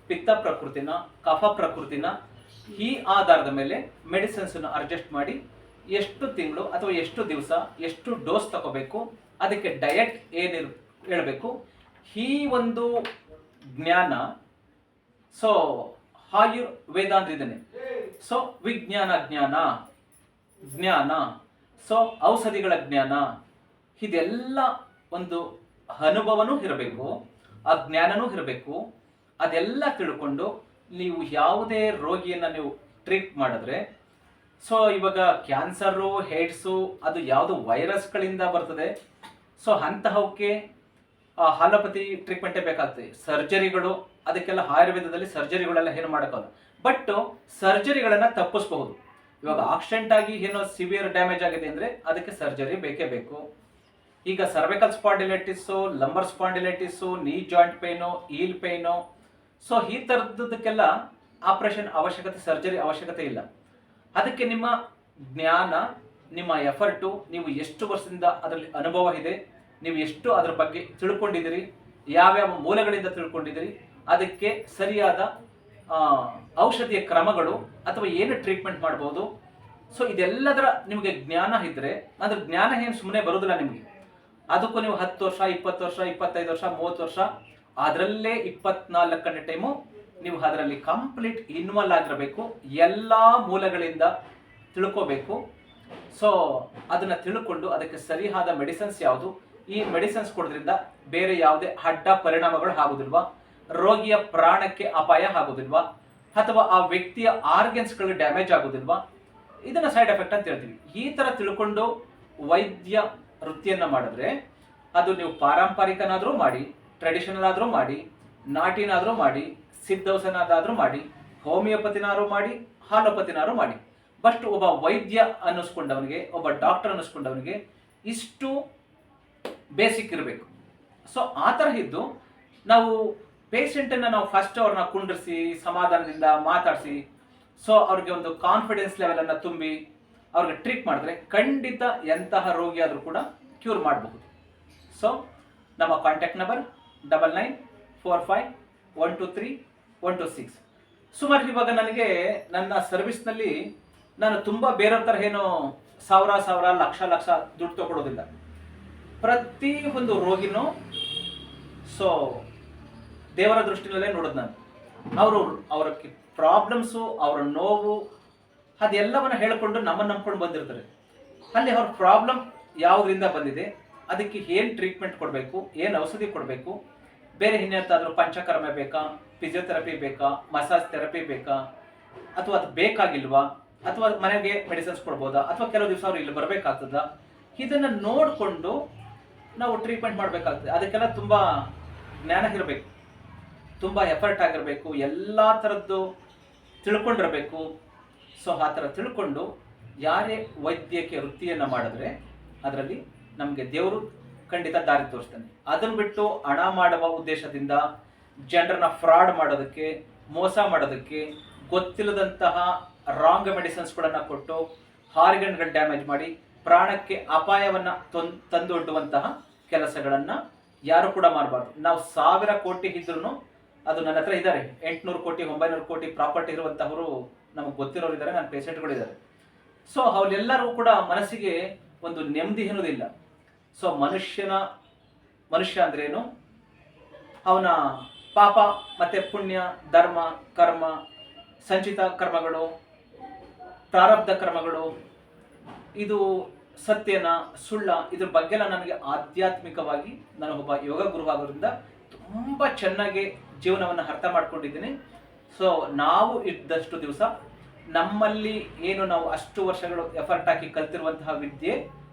ಪಿತ್ತ ಪ್ರಕೃತಿನ, ಕಫ ಪ್ರಕೃತಿನ ಈ ಆಧಾರದ ಮೇಲೆ ಮೆಡಿಸಿನ್ಸನ್ನು ಅಡ್ಜಸ್ಟ್ ಮಾಡಿ ಎಷ್ಟು ತಿಂಗಳು ಅಥವಾ ಎಷ್ಟು ದಿವಸ ಎಷ್ಟು ಡೋಸ್ ತಗೋಬೇಕು, ಅದಕ್ಕೆ ಡಯಟ್ ಏನಿರ್ ಹೇಳಬೇಕು, ಈ ಒಂದು ಜ್ಞಾನ ಆಯುರ್ವೇದ ಅಂದ್ರೆ ಇದನ್ನೇ. ವಿಜ್ಞಾನ ಜ್ಞಾನ ಔಷಧಿಗಳ ಜ್ಞಾನ ಇದೆಲ್ಲ ಒಂದು ಅನುಭವನೂ ಇರಬೇಕು, ಆ ಜ್ಞಾನನೂ ಇರಬೇಕು. ಅದೆಲ್ಲ ತಿಳ್ಕೊಂಡು ನೀವು ಯಾವುದೇ ರೋಗಿಯನ್ನು ನೀವು ಟ್ರೀಟ್ ಮಾಡಿದ್ರೆ, ಇವಾಗ ಕ್ಯಾನ್ಸರು, ಏಡ್ಸು ಅದು ಯಾವುದು ವೈರಸ್ಗಳಿಂದ ಬರ್ತದೆ. ಅಂತಹವಕ್ಕೆ ಹಾಲೋಪತಿ ಟ್ರೀಟ್ಮೆಂಟೇ ಬೇಕಾಗ್ತದೆ. ಸರ್ಜರಿಗಳು ಅದಕ್ಕೆಲ್ಲ ಆಯುರ್ವೇದದಲ್ಲಿ ಸರ್ಜರಿಗಳೆಲ್ಲ ಏನು ಮಾಡೋಕ್ಕಲ್ಲ. ಬಟ್ ಸರ್ಜರಿಗಳನ್ನು ತಪ್ಪಿಸಬಹುದು. ಇವಾಗ ಆಕ್ಸಿಡೆಂಟ್ ಆಗಿ ಏನೋ ಸಿವಿಯರ್ ಡ್ಯಾಮೇಜ್ ಆಗಿದೆ ಅಂದರೆ ಅದಕ್ಕೆ ಸರ್ಜರಿ ಬೇಕೇ ಬೇಕು. ಈಗ ಸರ್ವಿಕಲ್ ಸ್ಪಾಂಡಿಲೈಟಿಸು, ಲಂಬರ್ ಸ್ಪಾಂಡಿಲೈಟಿಸು, ನೀ ಜಾಯಿಂಟ್ ಪೇನು, ಹೀಲ್ ಪೇನು, ಈ ಥರದ್ದಕ್ಕೆಲ್ಲ ಆಪರೇಷನ್ ಅವಶ್ಯಕತೆ, ಸರ್ಜರಿ ಅವಶ್ಯಕತೆ ಇಲ್ಲ. ಅದಕ್ಕೆ ನಿಮ್ಮ ಜ್ಞಾನ, ನಿಮ್ಮ ಎಫರ್ಟು, ನೀವು ಎಷ್ಟು ವರ್ಷದಿಂದ ಅದರಲ್ಲಿ ಅನುಭವ ಇದೆ, ನೀವು ಎಷ್ಟು ಅದರ ಬಗ್ಗೆ ತಿಳ್ಕೊಂಡಿದ್ದೀರಿ, ಯಾವ್ಯಾವ ಮೂಲಗಳಿಂದ ತಿಳ್ಕೊಂಡಿದ್ದೀರಿ, ಅದಕ್ಕೆ ಸರಿಯಾದ ಔಷಧಿಯ ಕ್ರಮಗಳು ಅಥವಾ ಏನು ಟ್ರೀಟ್ಮೆಂಟ್ ಮಾಡ್ಬೋದು. ಇದೆಲ್ಲದರ ನಿಮಗೆ ಜ್ಞಾನ ಇದ್ದರೆ, ಅಂದ್ರೆ ಜ್ಞಾನ ಏನು ಸುಮ್ಮನೆ ಬರೋದಿಲ್ಲ ನಿಮಗೆ. ಅದಕ್ಕೂ ನೀವು 10 ವರ್ಷ, 20 ವರ್ಷ, 25 ವರ್ಷ, 30 ವರ್ಷ ಅದರಲ್ಲೇ 24 ಗಂಟೆ ಟೈಮು ನೀವು ಅದರಲ್ಲಿ ಕಂಪ್ಲೀಟ್ ಇನ್ವಾಲ್ವ್ ಆಗಿರಬೇಕು. ಎಲ್ಲ ಮೂಲಗಳಿಂದ ತಿಳ್ಕೋಬೇಕು. ಅದನ್ನು ತಿಳ್ಕೊಂಡು ಅದಕ್ಕೆ ಸರಿಯಾದ ಮೆಡಿಸಿನ್ಸ್ ಯಾವುದು, ಈ ಮೆಡಿಸಿನ್ಸ್ ಕೊಡೋದ್ರಿಂದ ಬೇರೆ ಯಾವುದೇ ಅಡ್ಡ ಪರಿಣಾಮಗಳು ಆಗೋದಿಲ್ವಾ, ರೋಗಿಯ ಪ್ರಾಣಕ್ಕೆ ಅಪಾಯ ಆಗೋದಿಲ್ವಾ, ಅಥವಾ ಆ ವ್ಯಕ್ತಿಯ ಆರ್ಗನ್ಸ್ಗಳು ಡ್ಯಾಮೇಜ್ ಆಗೋದಿಲ್ವಾ, ಇದನ್ನು ಸೈಡ್ ಎಫೆಕ್ಟ್ ಅಂತ ಹೇಳ್ತೀವಿ. ಈ ಥರ ತಿಳ್ಕೊಂಡು ವೈದ್ಯ ವೃತ್ತಿಯನ್ನು ಮಾಡಿದ್ರೆ ಅದು ನೀವು ಪಾರಂಪರಿಕನಾದರೂ ಮಾಡಿ, ಟ್ರೆಡಿಷನಲ್ ಆದರೂ ಮಾಡಿ, ನಾಟಿನಾದರೂ ಮಾಡಿ, ಸಿದ್ಧೌಷಧನಾದರೂ ಮಾಡಿ, ಹೋಮಿಯೋಪತಿನಾದರೂ ಮಾಡಿ, ಹಾಲೋಪತಿನಾದರೂ ಮಾಡಿ. ಬಟ್ ಒಬ್ಬ ವೈದ್ಯ ಅನ್ನಿಸ್ಕೊಂಡವನಿಗೆ, ಒಬ್ಬ ಡಾಕ್ಟರ್ ಅನ್ನಿಸ್ಕೊಂಡವನಿಗೆ ಇಷ್ಟು ಬೇಸಿಕ್ ಇರಬೇಕು. ಆ ಥರ ಇದ್ದು ನಾವು ಪೇಷಂಟನ್ನು ನಾವು ಫಸ್ಟ್ ಅವ್ರನ್ನ ಕುಂಡ್ರಿಸಿ ಸಮಾಧಾನದಿಂದ ಮಾತಾಡಿಸಿ ಅವ್ರಿಗೆ ಒಂದು ಕಾನ್ಫಿಡೆನ್ಸ್ ಲೆವೆಲನ್ನು ತುಂಬಿ ಅವ್ರಿಗೆ ಟ್ರೀಟ್ ಮಾಡಿದ್ರೆ ಖಂಡಿತ ಎಂತಹ ರೋಗಿ ಆದರೂ ಕೂಡ ಕ್ಯೂರ್ ಮಾಡಬಹುದು. ನಮ್ಮ ಕಾಂಟ್ಯಾಕ್ಟ್ ನಂಬರ್ 9945123126. ಸುಮಾರು ಇವಾಗ ನನಗೆ ನನ್ನ ಸರ್ವಿಸ್ನಲ್ಲಿ ನಾನು ತುಂಬ ಬೇರೆಯವ್ರ ಥರ ಏನು ಸಾವಿರ ಲಕ್ಷ ದುಡ್ಡು ತಗೊಳ್ಳೋದಿಲ್ಲ. ಪ್ರತಿ ಒಂದು ರೋಗಿನೂ ದೇವರ ದೃಷ್ಟಿನಲ್ಲೇ ನೋಡೋದು ನಾನು. ಅವರ ಪ್ರಾಬ್ಲಮ್ಸು, ಅವರ ನೋವು ಅದೆಲ್ಲವನ್ನ ಹೇಳಿಕೊಂಡು ನಮ್ಮನ್ನು ನಂಬ್ಕೊಂಡು ಬಂದಿರ್ತಾರೆ. ಅಲ್ಲಿ ಅವ್ರ ಪ್ರಾಬ್ಲಮ್ ಯಾವುದರಿಂದ ಬಂದಿದೆ, ಅದಕ್ಕೆ ಏನು ಟ್ರೀಟ್ಮೆಂಟ್ ಕೊಡಬೇಕು, ಏನು ಔಷಧಿ ಕೊಡಬೇಕು, ಬೇರೆ ಇನ್ನೆಂತಾದರೂ ಪಂಚಕರ್ಮ ಬೇಕಾ, ಫಿಸಿಯೋಥೆರಪಿ ಬೇಕಾ, ಮಸಾಜ್ ಥೆರಪಿ ಬೇಕಾ, ಅಥವಾ ಅದು ಬೇಕಾಗಿಲ್ವಾ, ಅಥವಾ ಮನೆಗೆ ಮೆಡಿಸಿನ್ಸ್ ಕೊಡ್ಬೋದಾ, ಅಥವಾ ಕೆಲವು ದಿವಸ ಅವ್ರು ಇಲ್ಲಿ ಬರಬೇಕಾಗ್ತದ, ಇದನ್ನು ನೋಡಿಕೊಂಡು ನಾವು ಟ್ರೀಟ್ಮೆಂಟ್ ಮಾಡಬೇಕಾಗ್ತದೆ. ಅದಕ್ಕೆಲ್ಲ ತುಂಬ ಜ್ಞಾನ ಇರಬೇಕು, ತುಂಬ ಎಫರ್ಟ್ ಆಗಿರಬೇಕು, ಎಲ್ಲ ಥರದ್ದು ತಿಳ್ಕೊಂಡಿರಬೇಕು. ಆ ಥರ ತಿಳ್ಕೊಂಡು ಯಾರೇ ವೈದ್ಯಕೀಯ ವೃತ್ತಿಯನ್ನು ಮಾಡಿದ್ರೆ ಅದರಲ್ಲಿ ನಮಗೆ ದೇವರು ಖಂಡಿತ ದಾರಿ ತೋರಿಸ್ತಾನೆ. ಅದನ್ನು ಬಿಟ್ಟು ಹಣ ಮಾಡುವ ಉದ್ದೇಶದಿಂದ ಜನರನ್ನ ಫ್ರಾಡ್ ಮಾಡೋದಕ್ಕೆ, ಮೋಸ ಮಾಡೋದಕ್ಕೆ, ಗೊತ್ತಿಲ್ಲದಂತಹ ರಾಂಗ್ ಮೆಡಿಸಿನ್ಸ್ಗಳನ್ನು ಕೊಟ್ಟು ಆರ್ಗನ್ಗಳು ಡ್ಯಾಮೇಜ್ ಮಾಡಿ ಪ್ರಾಣಕ್ಕೆ ಅಪಾಯವನ್ನು ತಂದೊಡ್ಡುವಂತಹ ಕೆಲಸಗಳನ್ನು ಯಾರು ಕೂಡ ಮಾಡಬಾರ್ದು. ನಾವು 1000 ಕೋಟಿ ಇದ್ರೂ, ಅದು ನನ್ನ ಹತ್ರ ಇದ್ದಾರೆ 800 ಕೋಟಿ 900 ಕೋಟಿ ಪ್ರಾಪರ್ಟಿ ಇರುವಂತಹವರು ನಮಗೆ ಗೊತ್ತಿರೋರು ಇದ್ದಾರೆ, ನನ್ನ ಪೇಷಂಟ್ಗಳಿದ್ದಾರೆ. ಅವರೆಲ್ಲರೂ ಕೂಡ ಮನಸ್ಸಿಗೆ ಒಂದು ನೆಮ್ಮದಿ ಅನ್ನೋದಿಲ್ಲ. ಮನುಷ್ಯ ಅಂದ್ರೇನು, ಅವನ ಪಾಪ ಮತ್ತು ಪುಣ್ಯ, ಧರ್ಮ, ಕರ್ಮ, ಸಂಚಿತ ಕರ್ಮಗಳು, ಪ್ರಾರಬ್ಧ ಕರ್ಮಗಳು, ಇದು ಸತ್ಯನ ಸುಳ್ಳ, ಇದ್ರ ಬಗ್ಗೆ ನನಗೆ ಆಧ್ಯಾತ್ಮಿಕವಾಗಿ ನಾನು ಒಬ್ಬ ಯೋಗ ಗುರು ಆಗೋದ್ರಿಂದ ತುಂಬ ಚೆನ್ನಾಗಿ ಜೀವನವನ್ನು ಅರ್ಥ ಮಾಡ್ಕೊಂಡಿದ್ದೀನಿ. ಸೊ ನಾವು ಇದ್ದಷ್ಟು ದಿವಸ ನಮ್ಮಲ್ಲಿ ಏನು ನಾವು ಅಷ್ಟು ವರ್ಷಗಳು ಎಫರ್ಟ್ ಹಾಕಿ ಕಲ್ತಿರುವಂತಹ ವಿದ್ಯೆ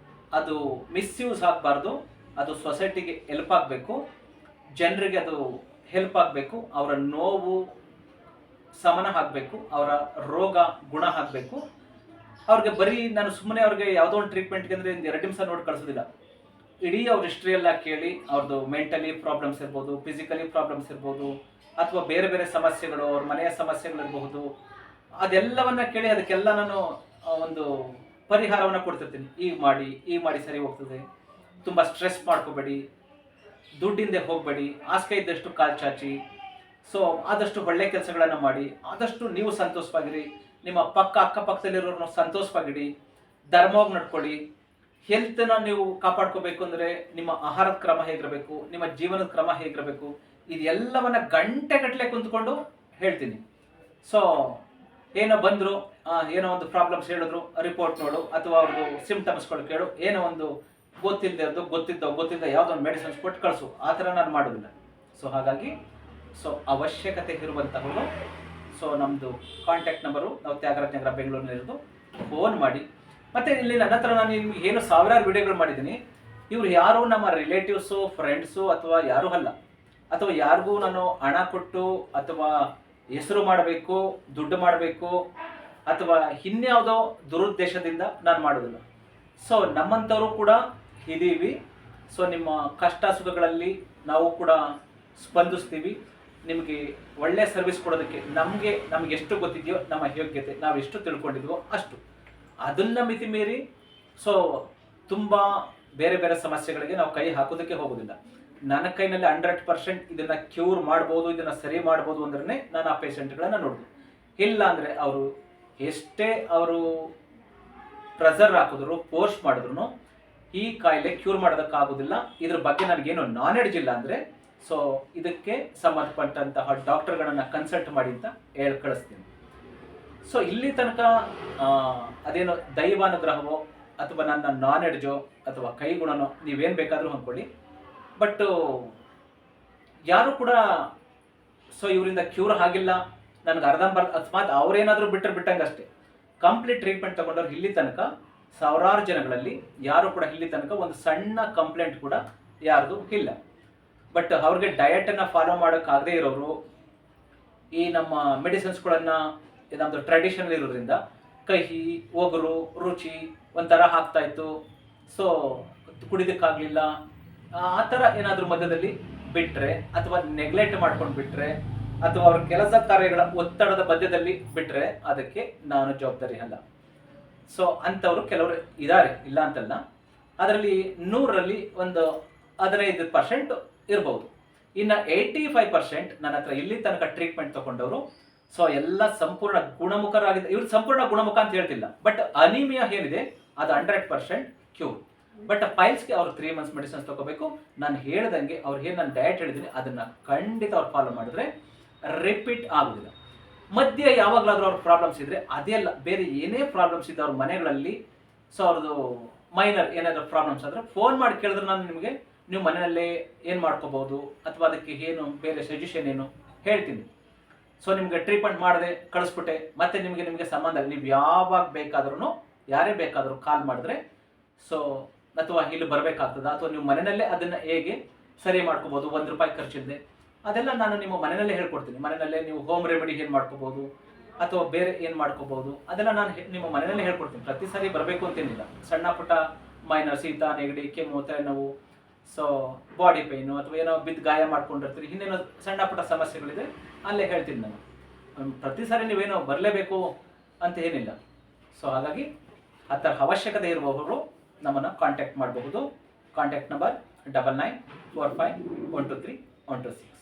ಅದು ಮಿಸ್ಯೂಸ್ ಆಗಬಾರ್ದು. ಅದು ಸೊಸೈಟಿಗೆ ಹೆಲ್ಪ್ ಆಗಬೇಕು, ಜನರಿಗೆ ಅದು ಹೆಲ್ಪ್ ಆಗಬೇಕು, ಅವರ ನೋವು ಶಮನ ಆಗಬೇಕು, ಅವರ ರೋಗ ಗುಣ ಆಗಬೇಕು. ಅವ್ರಿಗೆ ಬರೀ ನಾನು ಸುಮ್ಮನೆ ಅವ್ರಿಗೆ ಯಾವುದೋ ಒಂದು ಟ್ರೀಟ್ಮೆಂಟ್ಗೆ ಅಂದರೆ ಒಂದು 2 ನಿಮಿಷ ನೋಡಿ ಕಳಿಸೋದಿಲ್ಲ. ಇಡೀ ಅವ್ರ ಹಿಸ್ಟ್ರಿ ಎಲ್ಲ ಕೇಳಿ ಅವ್ರದ್ದು ಮೆಂಟಲಿ ಪ್ರಾಬ್ಲಮ್ಸ್ ಇರ್ಬೋದು, ಫಿಸಿಕಲಿ ಪ್ರಾಬ್ಲಮ್ಸ್ ಇರ್ಬೋದು, ಅಥವಾ ಬೇರೆ ಬೇರೆ ಸಮಸ್ಯೆಗಳು, ಅವ್ರ ಮನೆಯ ಸಮಸ್ಯೆಗಳಿರಬಹುದು, ಅದೆಲ್ಲವನ್ನ ಕೇಳಿ ಅದಕ್ಕೆಲ್ಲ ನಾನು ಒಂದು ಪರಿಹಾರವನ್ನು ಕೊಡ್ತಿರ್ತೀನಿ. ಈಗ ಮಾಡಿ ಸರಿ ಹೋಗ್ತದೆ, ತುಂಬ ಸ್ಟ್ರೆಸ್ ಮಾಡ್ಕೋಬೇಡಿ, ದುಡ್ಡಿಂದೆ ಹೋಗಬೇಡಿ, ಹಾಸಿಗೆ ಇದ್ದಷ್ಟು ಕಾಲು ಚಾಚಿ, ಸೊ ಆದಷ್ಟು ಒಳ್ಳೆ ಕೆಲಸಗಳನ್ನು ಮಾಡಿ, ಆದಷ್ಟು ನೀವು ಸಂತೋಷವಾಗಿರಿ, ನಿಮ್ಮ ಅಕ್ಕಪಕ್ಕದಲ್ಲಿರೋರನ್ನ ಸಂತೋಷವಾಗಿಡಿ, ಧರ್ಮವಾಗಿ ನಡ್ಕೊಳ್ಳಿ. ಹೆಲ್ತನ್ನ ನೀವು ಕಾಪಾಡ್ಕೋಬೇಕು ಅಂದರೆ ನಿಮ್ಮ ಆಹಾರದ ಕ್ರಮ ಹೇಗಿರಬೇಕು, ನಿಮ್ಮ ಜೀವನದ ಕ್ರಮ ಹೇಗಿರಬೇಕು, ಇದೆಲ್ಲವನ್ನ ಗಂಟೆಗಟ್ಟಲೆ ಕುಂತ್ಕೊಂಡು ಹೇಳ್ತೀನಿ. ಸೊ ಏನೋ ಬಂದರು, ಏನೋ ಒಂದು ಪ್ರಾಬ್ಲಮ್ಸ್ ಹೇಳಿದ್ರು, ರಿಪೋರ್ಟ್ ನೋಡು, ಅಥವಾ ಅವ್ರದ್ದು ಸಿಂಪ್ಟಮ್ಸ್ಗಳು ಕೇಳು, ಏನೋ ಒಂದು ಗೊತ್ತಿದ್ದ ಯಾವುದೋ ಒಂದು ಮೆಡಿಸಿನ್ಸ್ ಕೊಟ್ಟು ಕಳಿಸು, ಆ ಥರ ನಾನು ಮಾಡೋದಿಲ್ಲ. ಸೊ ಹಾಗಾಗಿ ಅವಶ್ಯಕತೆ ಇರುವಂತಹವರು, ಸೊ ನಮ್ಮದು ಕಾಂಟ್ಯಾಕ್ಟ್ ನಂಬರು ನಾವು ತ್ಯಾಗರಾಜ್ ನಗರ ಬೆಂಗಳೂರಿನಲ್ಲಿರೋದು, ಫೋನ್ ಮಾಡಿ. ಮತ್ತು ಇಲ್ಲಿ ನನ್ನ ಹತ್ರ ನಾನು ನಿಮ್ಗೆ ಏನು ಸಾವಿರಾರು ವಿಡಿಯೋಗಳು ಮಾಡಿದ್ದೀನಿ, ಇವ್ರು ಯಾರು ನಮ್ಮ ರಿಲೇಟಿವ್ಸು, ಫ್ರೆಂಡ್ಸು ಅಥವಾ ಯಾರೂ ಅಲ್ಲ, ಅಥವಾ ಯಾರಿಗೂ ನಾನು ಹಣ ಕೊಟ್ಟು ಅಥವಾ ಹೆಸರು ಮಾಡಬೇಕು, ದುಡ್ಡು ಮಾಡಬೇಕು, ಅಥವಾ ಇನ್ಯಾವುದೋ ದುರುದ್ದೇಶದಿಂದ ನಾನು ಮಾಡೋದಿಲ್ಲ. ಸೊ ನಮ್ಮಂಥವರು ಕೂಡ ಇದ್ದೀವಿ. ಸೊ ನಿಮ್ಮ ಕಷ್ಟ ಸುಖಗಳಲ್ಲಿ ನಾವು ಕೂಡ ಸ್ಪಂದಿಸ್ತೀವಿ. ನಿಮಗೆ ಒಳ್ಳೆಯ ಸರ್ವಿಸ್ ಕೊಡೋದಕ್ಕೆ ನಮಗೆ ಎಷ್ಟು ಗೊತ್ತಿದೆಯೋ, ನಮ್ಮ ಯೋಗ್ಯತೆ ನಾವು ಎಷ್ಟು ತಿಳ್ಕೊಂಡಿದ್ವೋ ಅಷ್ಟು, ಅದನ್ನು ಮಿತಿ ಮೀರಿ ಸೊ ತುಂಬ ಬೇರೆ ಬೇರೆ ಸಮಸ್ಯೆಗಳಿಗೆ ನಾವು ಕೈ ಹಾಕೋದಕ್ಕೆ ಹೋಗೋದಿಲ್ಲ. ನನ್ನ ಕೈನಲ್ಲಿ 100% ಇದನ್ನು ಕ್ಯೂರ್ ಮಾಡ್ಬೋದು, ಇದನ್ನು ಸರಿ ಮಾಡ್ಬೋದು ಅಂದ್ರೆ ನಾನು ಆ ಪೇಷಂಟ್ಗಳನ್ನು ನೋಡ್ತೀನಿ. ಇಲ್ಲ ಅಂದರೆ ಅವರು ಎಷ್ಟೇ ಅವರು ಪ್ರೆಷರ್ ಹಾಕಿದ್ರು, ಫೋರ್ಸ್ ಮಾಡಿದ್ರು ಈ ಕಾಯಿಲೆ ಕ್ಯೂರ್ ಮಾಡೋದಕ್ಕಾಗೋದಿಲ್ಲ. ಇದ್ರ ಬಗ್ಗೆ ನನಗೇನು ನಾಲೆಡ್ಜ್ ಇಲ್ಲ ಅಂದರೆ ಸೊ ಇದಕ್ಕೆ ಸಂಬಂಧಪಟ್ಟಂತಹ ಡಾಕ್ಟರ್ಗಳನ್ನು ಕನ್ಸಲ್ಟ್ ಮಾಡಿ ಅಂತ ಹೇಳಿ ಕಳಿಸ್ತೀನಿ. ಸೊ ಇಲ್ಲಿ ತನಕ ಅದೇನೋ ದೈವಾನುಗ್ರಹವೋ ಅಥವಾ ನನ್ನ ನಾಲೆಡ್ಜೋ ಅಥವಾ ಕೈಗುಣನೋ ನೀವೇನು ಬೇಕಾದರೂ ಅಂದ್ಕೊಳ್ಳಿ, ಬಟ್ ಯಾರು ಕೂಡ ಸೊ ಇವರಿಂದ ಕ್ಯೂರ್ ಆಗಿಲ್ಲ, ನನಗೆ ಅರ್ಧಂಬರ್ಧ ಅಕಸ್ಮಾತ್ ಅವರೇನಾದರೂ ಬಿಟ್ಟಂಗೆ ಅಷ್ಟೇ. ಕಂಪ್ಲೀಟ್ ಟ್ರೀಟ್ಮೆಂಟ್ ತಗೊಂಡವ್ರು ಇಲ್ಲಿ ತನಕ ಸಾವಿರಾರು ಜನಗಳಲ್ಲಿ ಯಾರು ಕೂಡ ಇಲ್ಲಿ ತನಕ ಒಂದು ಸಣ್ಣ ಕಂಪ್ಲೇಂಟ್ ಕೂಡ ಯಾರ್ದು ಇಲ್ಲ. ಬಟ್ ಅವ್ರಿಗೆ ಡಯಟನ್ನು ಫಾಲೋ ಮಾಡೋಕ್ಕಾಗದೇ ಇರೋರು, ಈ ನಮ್ಮ ಮೆಡಿಸಿನ್ಸ್ಗಳನ್ನು ನಮ್ಮದು ಟ್ರೆಡಿಷನಲ್ ಇರೋದ್ರಿಂದ ಕಹಿ, ಒಗರು, ರುಚಿ ಒಂಥರ ಆಗ್ತಾಯಿತ್ತು, ಸೊ ಕುಡಿದಕ್ಕಾಗಲಿಲ್ಲ, ಆ ಥರ ಏನಾದರೂ ಮಧ್ಯದಲ್ಲಿ ಬಿಟ್ಟರೆ ಅಥವಾ ನೆಗ್ಲೆಕ್ಟ್ ಮಾಡ್ಕೊಂಡು ಬಿಟ್ಟರೆ ಅಥವಾ ಅವ್ರ ಕೆಲಸ ಕಾರ್ಯಗಳ ಒತ್ತಡದ ಮಧ್ಯದಲ್ಲಿ ಬಿಟ್ಟರೆ ಅದಕ್ಕೆ ನಾನು ಜವಾಬ್ದಾರಿ ಅಲ್ಲ. ಸೊ ಅಂಥವರು ಕೆಲವರು ಇದ್ದಾರೆ, ಇಲ್ಲ ಅಂತಲ್ಲ. ಅದರಲ್ಲಿ 100ರಲ್ಲಿ ಒಂದು 15% ಇರ್ಬೋದು. ಇನ್ನು 85% ನನ್ನ ಹತ್ರ ಇಲ್ಲಿ ತನಕ ಟ್ರೀಟ್ಮೆಂಟ್ ತಗೊಂಡವರು ಸೊ ಎಲ್ಲ ಸಂಪೂರ್ಣ ಗುಣಮುಖರಾಗಿದೆ. ಇವ್ರು ಸಂಪೂರ್ಣ ಗುಣಮುಖ ಅಂತ ಹೇಳ್ತಿಲ್ಲ, ಬಟ್ ಅನಿಮಿಯಾ ಏನಿದೆ ಅದು 100% ಕ್ಯೂರ್. ಬಟ್ ಪೈಲ್ಸ್ಗೆ ಅವ್ರು 3 months ಮೆಡಿಸಿನ್ಸ್ ತಗೋಬೇಕು. ನಾನು ಹೇಳ್ದಂಗೆ ಅವ್ರಿಗೆ ಏನು ನಾನು ಡಯಟ್ ಹೇಳಿದ್ದೀನಿ ಅದನ್ನು ಖಂಡಿತ ಅವ್ರು ಫಾಲೋ ಮಾಡಿದ್ರೆ ರಿಪೀಟ್ ಆಗೋದಿಲ್ಲ. ಮಧ್ಯೆ ಯಾವಾಗಲಾದ್ರೂ ಅವ್ರ ಪ್ರಾಬ್ಲಮ್ಸ್ ಇದ್ದರೆ ಅದೇ ಅಲ್ಲ, ಬೇರೆ ಏನೇ ಪ್ರಾಬ್ಲಮ್ಸ್ ಇದೆ ಅವ್ರ ಮನೆಗಳಲ್ಲಿ, ಸೊ ಅವ್ರದ್ದು ಮೈನರ್ ಏನಾದರೂ ಪ್ರಾಬ್ಲಮ್ಸ್ ಆದರೆ ಫೋನ್ ಮಾಡಿ ಕೇಳಿದ್ರೆ ನಾನು ನಿಮಗೆ ನೀವು ಮನೆಯಲ್ಲೇ ಏನು ಮಾಡ್ಕೋಬೋದು ಅಥವಾ ಅದಕ್ಕೆ ಏನು ಬೇರೆ ಸಜೆಷನ್ ಏನು ಹೇಳ್ತೀನಿ. ಸೊ ನಿಮಗೆ ಟ್ರೀಟ್ಮೆಂಟ್ ಮಾಡದೆ ಕಳಿಸ್ಬಿಟ್ಟೆ ಮತ್ತೆ ನಿಮಗೆ ಸಂಬಂಧ ನೀವು ಯಾವಾಗ ಬೇಕಾದ್ರೂ ಯಾರೇ ಬೇಕಾದರೂ ಕಾಲ್ ಮಾಡಿದ್ರೆ ಸೊ ಅಥವಾ ಇಲ್ಲಿ ಬರಬೇಕಾಗ್ತದೆ ಅಥವಾ ನೀವು ಮನೆಯಲ್ಲೇ ಅದನ್ನು ಹೇಗೆ ಸರಿ ಮಾಡ್ಕೋಬೋದು, ₹1 ಖರ್ಚಿಲ್ಲದೆ ಅದೆಲ್ಲ ನಾನು ನಿಮ್ಮ ಮನೆಯಲ್ಲೇ ಹೇಳ್ಕೊಡ್ತೀನಿ. ಮನೆಯಲ್ಲೇ ನೀವು ಹೋಮ್ ರೆಮಿಡಿ ಏನು ಮಾಡ್ಕೋಬೋದು ಅಥವಾ ಬೇರೆ ಏನು ಮಾಡ್ಕೋಬೋದು ಅದೆಲ್ಲ ನಾನು ನಿಮ್ಮ ಮನೆಯಲ್ಲೇ ಹೇಳ್ಕೊಡ್ತೀನಿ. ಪ್ರತಿ ಸಾರಿ ಬರಬೇಕು ಅಂತೇನಿಲ್ಲ. ಸಣ್ಣ ಪುಟ್ಟ ಮೈನರ್ ಶೀತ, ನೆಗಡಿ, ಕೆಮ್ಮು, ತಲೆನೋವು, ಸೊ ಬಾಡಿ ಪೇಯ್ನು ಅಥವಾ ಏನೋ ಬಿದ್ದು ಗಾಯ ಮಾಡ್ಕೊಂಡಿರ್ತೀರಿ, ಇನ್ನೇನೋ ಸಣ್ಣ ಪುಟ್ಟ ಸಮಸ್ಯೆಗಳಿದೆ ಅಲ್ಲೇ ಹೇಳ್ತೀನಿ ನಾನು. ಪ್ರತಿ ಸಾರಿ ನೀವೇನೋ ಬರಲೇಬೇಕು ಅಂತ ಏನಿಲ್ಲ. ಸೊ ಹಾಗಾಗಿ ಆ ಥರ ಅವಶ್ಯಕತೆ ಇರುವವರು ನಮ್ಮನ್ನು ಕಾಂಟ್ಯಾಕ್ಟ್ ಮಾಡಬಹುದು. Contact number 9945123126.